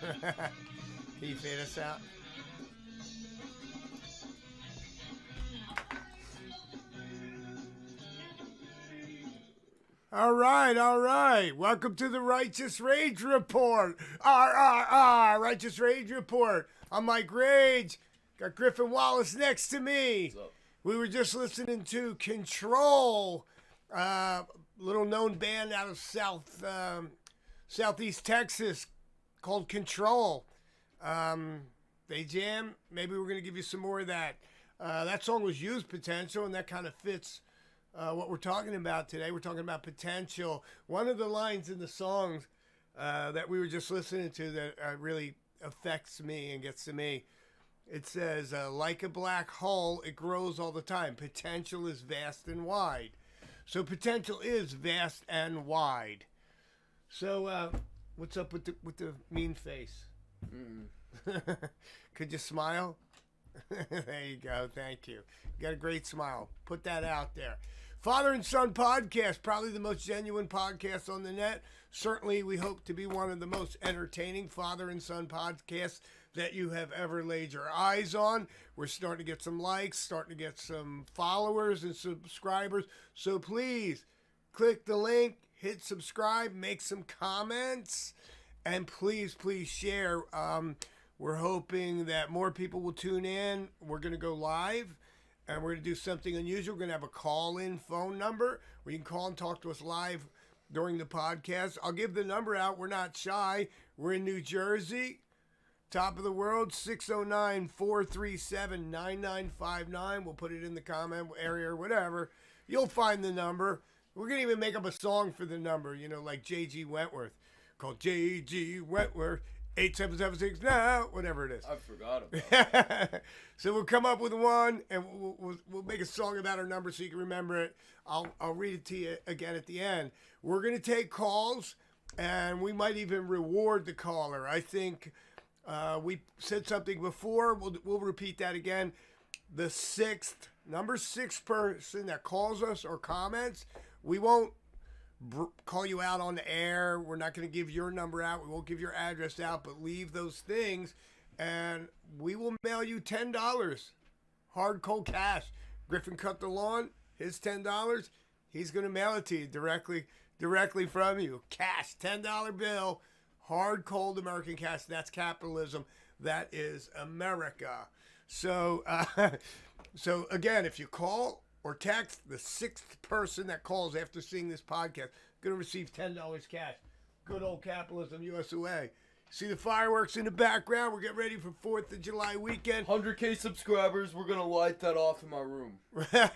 Can you fade us out? All right, all right. Welcome to the Righteous Rage Report. Righteous Rage Report. I'm Mike Rage. Got Griffin Wallace next to me. What's up? We were just listening to Control, little known band out of Southeast Texas called Control. They jam. Maybe we're going to give you some more of that. That song was Use Potential, and that kind of fits what we're talking about today. We're talking about potential. One of the lines in the songs that we were just listening to that really affects me and gets to me. It says, like a black hole, it grows all the time. Potential is vast and wide. So potential is vast and wide. So what's up with the mean face? Could you smile? There you go. Thank you. You got a great smile. Put that out there. Father and Son Podcast, probably the most genuine podcast on the net. Certainly, we hope to be one of the most entertaining Father and Son podcasts that you have ever laid your eyes on. We're starting to get some likes, starting to get some followers and subscribers. So please, click the link, hit subscribe, make some comments, and please share. We're hoping that more people will tune in. We're going to go live. And we're going to do something unusual. We're going to have a call-in phone number where you can call and talk to us live during the podcast. I'll give the number out. We're not shy. We're in New Jersey. Top of the world, 609-437-9959. We'll put it in the comment area or whatever. You'll find the number. We're going to even make up a song for the number, like J.G. Wentworth, called J.G. Wentworth. 8776 now, whatever it is. I forgot about that. So we'll come up with one, and we'll make a song about our number so you can remember it. I'll read it to you again at the end. We're going to take calls, and we might even reward the caller. I think we said something before. We'll repeat that again. The number six person that calls us or comments, we won't call you out on the air. We're not going to give your number out. We won't give your address out, but leave those things and we will mail you $10. Hard cold cash. Griffin cut the lawn. His $10. He's going to mail it to you directly from you. Cash, $10 bill. Hard cold American cash. That's capitalism. That is America. So, so again, if you call or text, the sixth person that calls after seeing this podcast going to receive $10 cash. Good old capitalism, USA. See the fireworks in the background? We're getting ready for 4th of July weekend. 100K subscribers. We're going to light that off in my room. How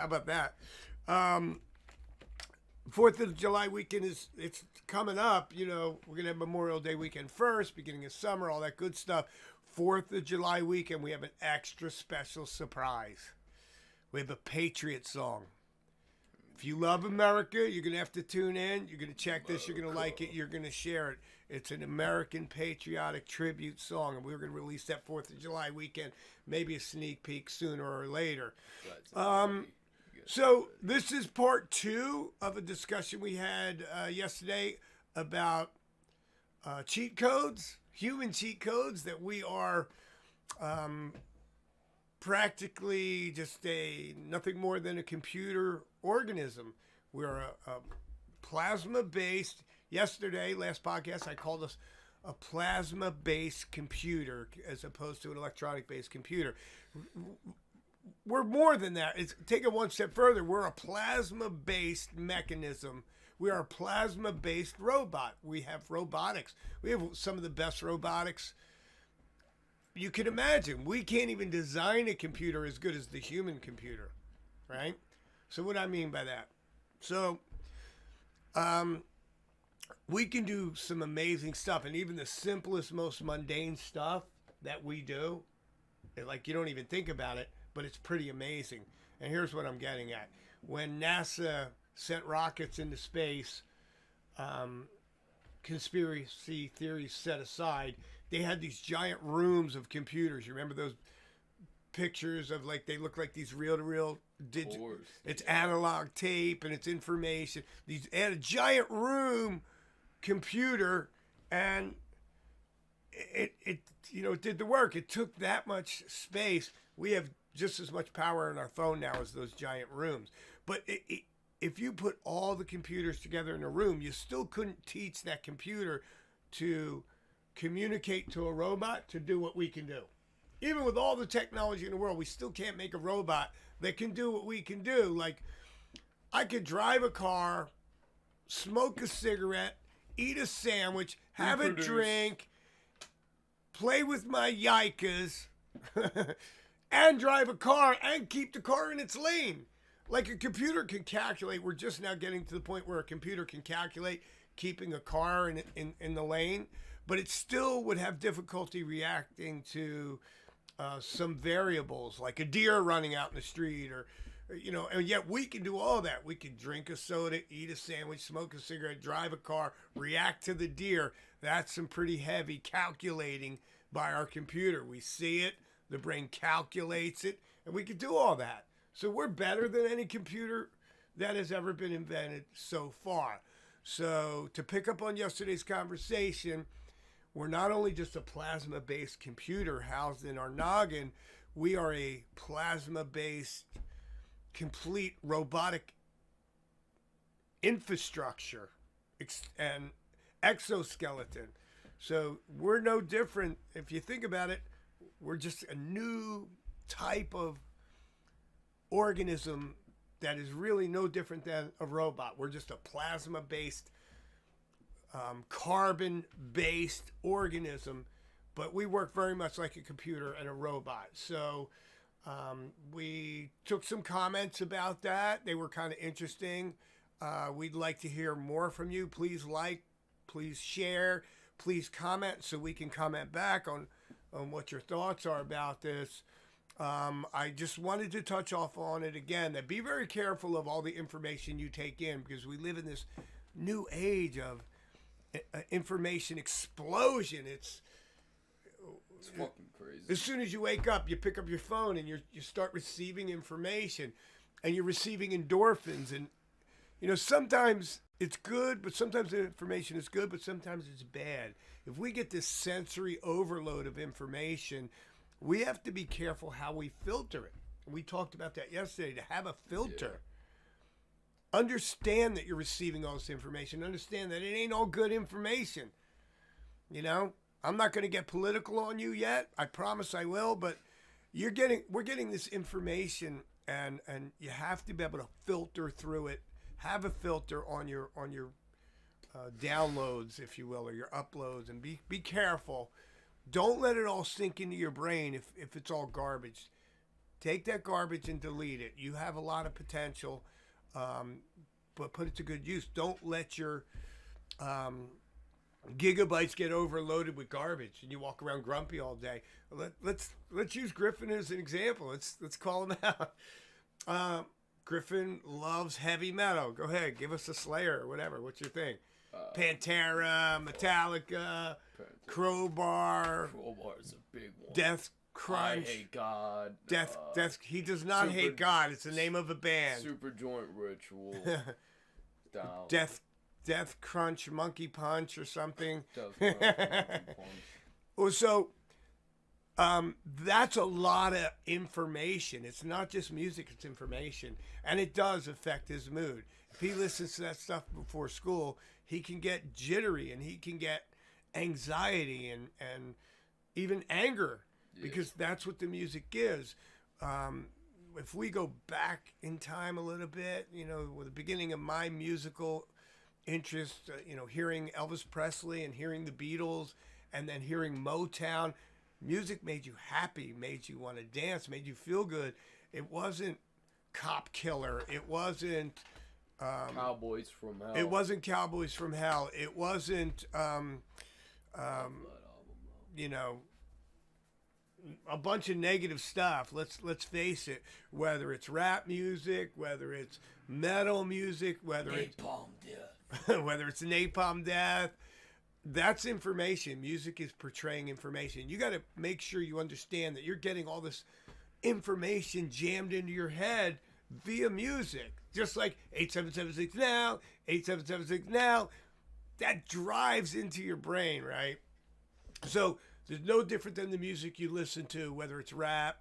about that? 4th of July weekend it's coming up. We're going to have Memorial Day weekend first, beginning of summer, all that good stuff. 4th of July weekend, we have an extra special surprise. We have a Patriot song. If you love America, you're going to have to tune in. You're going to check this. You're going to like it. You're going to share it. It's an American patriotic tribute song, and we're going to release that 4th of July weekend, maybe a sneak peek sooner or later. So this is part 2 of a discussion we had yesterday about cheat codes, human cheat codes that we are practically just nothing more than a computer organism. We're a plasma-based. Yesterday, last podcast, I called us a plasma-based computer as opposed to an electronic-based computer. We're more than that. Take it one step further. We're a plasma-based mechanism. We are a plasma-based robot. We have robotics. We have some of the best robotics you can imagine. We can't even design a computer as good as the human computer, right? So what I mean by that? So we can do some amazing stuff, and even the simplest, most mundane stuff that we do, you don't even think about it, but it's pretty amazing. And here's what I'm getting at. When NASA sent rockets into space, conspiracy theories set aside, they had these giant rooms of computers. You remember those pictures of they look like these reel-to-reel digital. It's analog tape and it's information. They had a giant room computer, and it it did the work. It took that much space. We have just as much power in our phone now as those giant rooms. But if you put all the computers together in a room, you still couldn't teach that computer to communicate to a robot to do what we can do. Even with all the technology in the world, we still can't make a robot that can do what we can do. Like, I could drive a car, smoke a cigarette, eat a sandwich, have a drink, play with my yikas, and drive a car and keep the car in its lane. Like a computer can calculate. We're just now getting to the point where a computer can calculate keeping a car in the lane, but it still would have difficulty reacting to some variables like a deer running out in the street or and yet we can do all that. We can drink a soda, eat a sandwich, smoke a cigarette, drive a car, react to the deer. That's some pretty heavy calculating by our computer. We see it, the brain calculates it, and we can do all that. So we're better than any computer that has ever been invented so far. So to pick up on yesterday's conversation, we're not only just a plasma-based computer housed in our noggin, we are a plasma-based complete robotic infrastructure and exoskeleton. So we're no different. If you think about it, we're just a new type of organism that is really no different than a robot. We're just a plasma-based, carbon-based organism, but we work very much like a computer and a robot. So we took some comments about that. They were kind of interesting. We'd like to hear more from you. Please like, please share, please comment so we can comment back on what your thoughts are about this. I just wanted to touch off on it again, that be very careful of all the information you take in, because we live in this new age of information explosion. It's fucking crazy. As soon as you wake up, you pick up your phone and you start receiving information, and you're receiving endorphins. And, sometimes it's good, but sometimes the information is good, but sometimes it's bad. If we get this sensory overload of information, we have to be careful how we filter it. We talked about that yesterday, to have a filter. Yeah. Understand that you're receiving all this information. Understand that it ain't all good information. I'm not going to get political on you yet. I promise I will, but we're getting this information, and you have to be able to filter through it. Have a filter on your downloads, if you will, or your uploads, and be careful. Don't let it all sink into your brain if it's all garbage. Take that garbage and delete it. You have a lot of potential, but put it to good use. Don't let your gigabytes get overloaded with garbage and you walk around grumpy all day. Let's use Griffin as an example. Let's call him out. Griffin loves heavy metal. Go ahead, give us a Slayer or whatever. What's your thing? Pantera, Metallica, Crowbar. Crowbar is a big one. Death Crunch. I Hate God. Death. He does not hate God. It's the name of a band. Super Joint Ritual. Down. Death Crunch, Monkey Punch, or something. Death Crunch, Monkey Punch. Well, so that's a lot of information. It's not just music; it's information, and it does affect his mood. If he listens to that stuff before school, he can get jittery and he can get anxiety and even anger, because that's what the music gives. If we go back in time a little bit, with the beginning of my musical interest, hearing Elvis Presley and hearing the Beatles and then hearing Motown, music made you happy, made you want to dance, made you feel good. It wasn't Cop Killer. It wasn't Cowboys from Hell. It wasn't Cowboys from Hell. It wasn't a bunch of negative stuff. Let's face it. Whether it's rap music, whether it's metal music, whether it's Napalm Death, that's information. Music is portraying information. You got to make sure you understand that you're getting all this information jammed into your head via music. Just like 8776 now, 8776 now, that drives into your brain, right? So there's no different than the music you listen to, whether it's rap,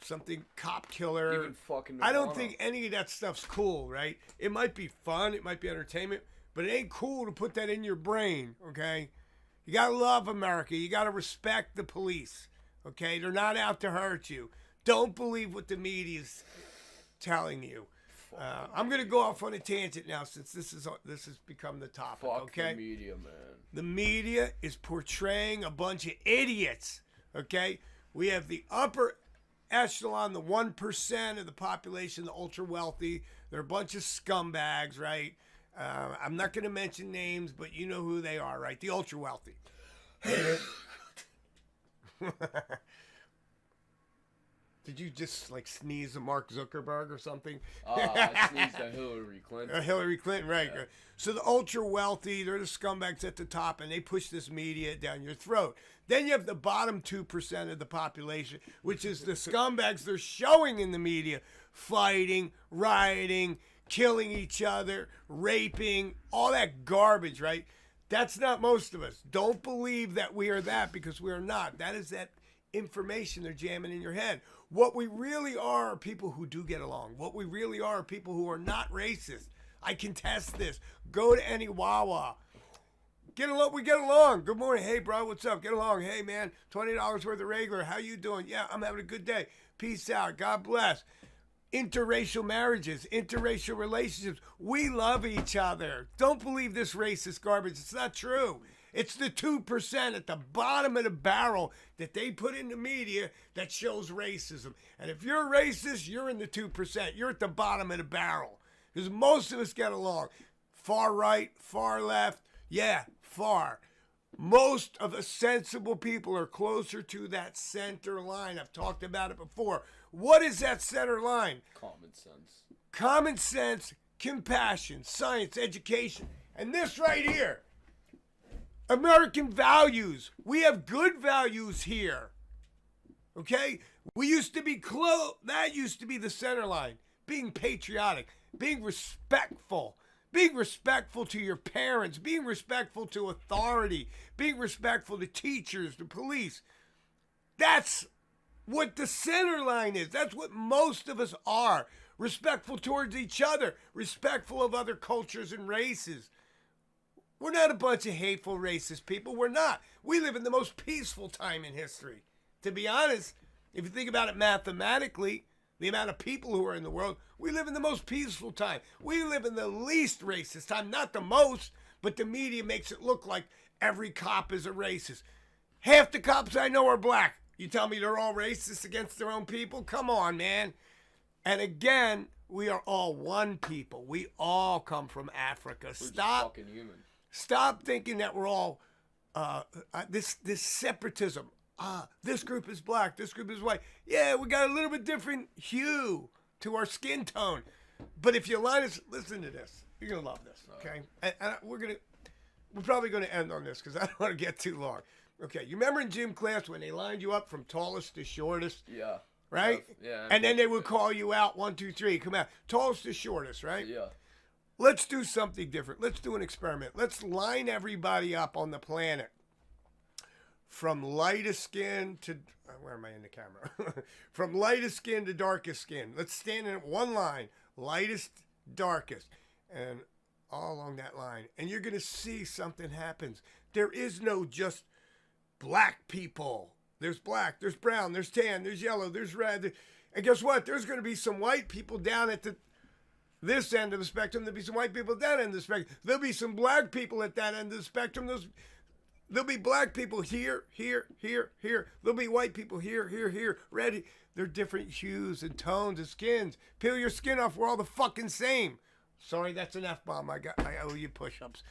something cop killer. Even fucking I don't Nirvana. think any of that stuff's cool, right? It might be fun, it might be entertainment, but it ain't cool to put that in your brain, okay? You gotta love America. You gotta respect the police, okay? They're not out to hurt you. Don't believe what the media's telling you. I'm gonna go off on a tangent now since this has become the topic, Fuck okay? the media, man. The media is portraying a bunch of idiots, okay? We have the upper echelon, the 1% of the population, the ultra wealthy. They're a bunch of scumbags, right? I'm not going to mention names, but you know who they are, right? The ultra wealthy. Did you just like sneeze at Mark Zuckerberg or something? I sneezed at Hillary Clinton. Hillary Clinton, right. Yeah. So the ultra wealthy, they're the scumbags at the top, and they push this media down your throat. Then you have the bottom 2% of the population, which is the scumbags they're showing in the media, fighting, rioting, killing each other, raping, all that garbage, right? That's not most of us. Don't believe that we are that, because we are not. That is that information they're jamming in your head. What we really are people who do get along. What we really are people who are not racist. I can test this. Go to any Wawa. Get along. We get along. Good morning. Hey, bro. What's up? Get along. Hey, man. $20 worth of regular. How you doing? Yeah, I'm having a good day. Peace out. God bless. Interracial marriages, interracial relationships. We love each other. Don't believe this racist garbage. It's not true. It's the 2% at the bottom of the barrel that they put in the media that shows racism. And if you're racist, you're in the 2%. You're at the bottom of the barrel. Because most of us get along. Far right, far left. Yeah, far. Most of the sensible people are closer to that center line. I've talked about it before. What is that center line? Common sense. Common sense, compassion, science, education. And this right here. American values. We have good values here. Okay? We used to be close. That used to be the center line. Being patriotic, being respectful to your parents, being respectful to authority, being respectful to teachers, to police. That's what the center line is. That's what most of us are. Respectful towards each other, respectful of other cultures and races. We're not a bunch of hateful, racist people. We're not. We live in the most peaceful time in history. To be honest, if you think about it mathematically, the amount of people who are in the world, we live in the most peaceful time. We live in the least racist time, not the most, but the media makes it look like every cop is a racist. Half the cops I know are black. You tell me they're all racist against their own people? Come on, man. And again, we are all one people. We all come from Africa. We're just Stop. fucking human. Stop thinking that we're all this separatism. This group is black, this group is white. Yeah, we got a little bit different hue to our skin tone. But if you line us, listen to this. You're gonna love this, okay? And we're probably gonna end on this because I don't want to get too long. Okay, you remember in gym class when they lined you up from tallest to shortest? Yeah. Right? Yeah. And then they would call you out 1, 2, 3, come out. Tallest to shortest, right? Yeah. Let's do something different. Let's do an experiment. Let's line everybody up on the planet from lightest skin to, where am I in the camera? From lightest skin to darkest skin. Let's stand in one line, lightest, darkest, and all along that line. And you're going to see something happens. There is no just black people. There's black, there's brown, there's tan, there's yellow, there's red. And guess what? There's going to be some white people down at this end of the spectrum. There'll be some white people at that end of the spectrum. There'll be some black people at that end of the spectrum. There'll be black people here, here, here, here. There'll be white people here, here, here. Red. They're different hues and tones and skins. Peel your skin off. We're all the fucking same. Sorry, that's an F-bomb. I owe you push-ups.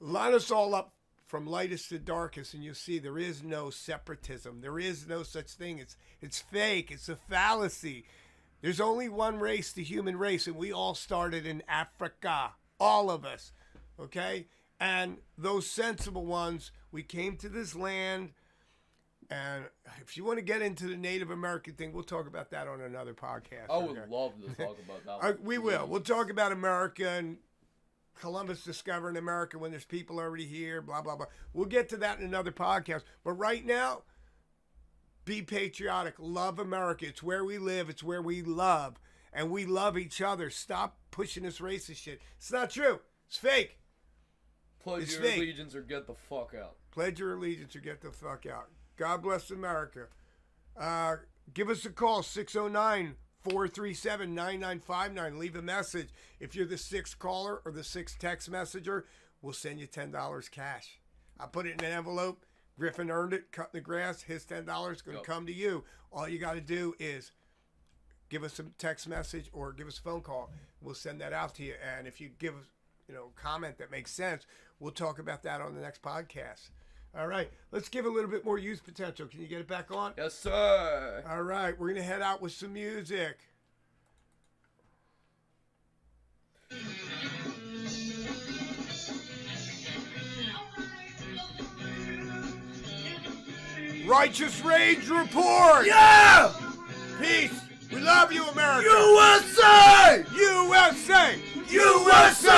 Line us all up from lightest to darkest, and you'll see there is no separatism. There is no such thing. It's fake. It's a fallacy. There's only one race, the human race, and we all started in Africa. All of us. Okay? And those sensible ones, we came to this land, and if you want to get into the Native American thing, we'll talk about that on another podcast. I would love to talk about that one. We will. We'll talk about America and Columbus discovering America when there's people already here, blah, blah, blah. We'll get to that in another podcast. But right now, be patriotic. Love America. It's where we live. It's where we love. And we love each other. Stop pushing this racist shit. It's not true. It's fake. Pledge It's your fake. allegiance or get the fuck out. Pledge your allegiance or get the fuck out. God bless America. Give us a call, 609-437-9959. Leave a message. If you're the 6th caller or the 6th text messenger, we'll send you $10 cash. I put it in an envelope. Griffin earned it, cutting the grass. His $10 going to come to you. All you got to do is give us a text message or give us a phone call. We'll send that out to you. And if you give us, a comment that makes sense, we'll talk about that on the next podcast. All right, let's give a little bit more youth potential. Can you get it back on? Yes, sir. All right, we're going to head out with some music. Righteous Rage Report! Yeah! Peace! We love you, America! USA! USA! USA!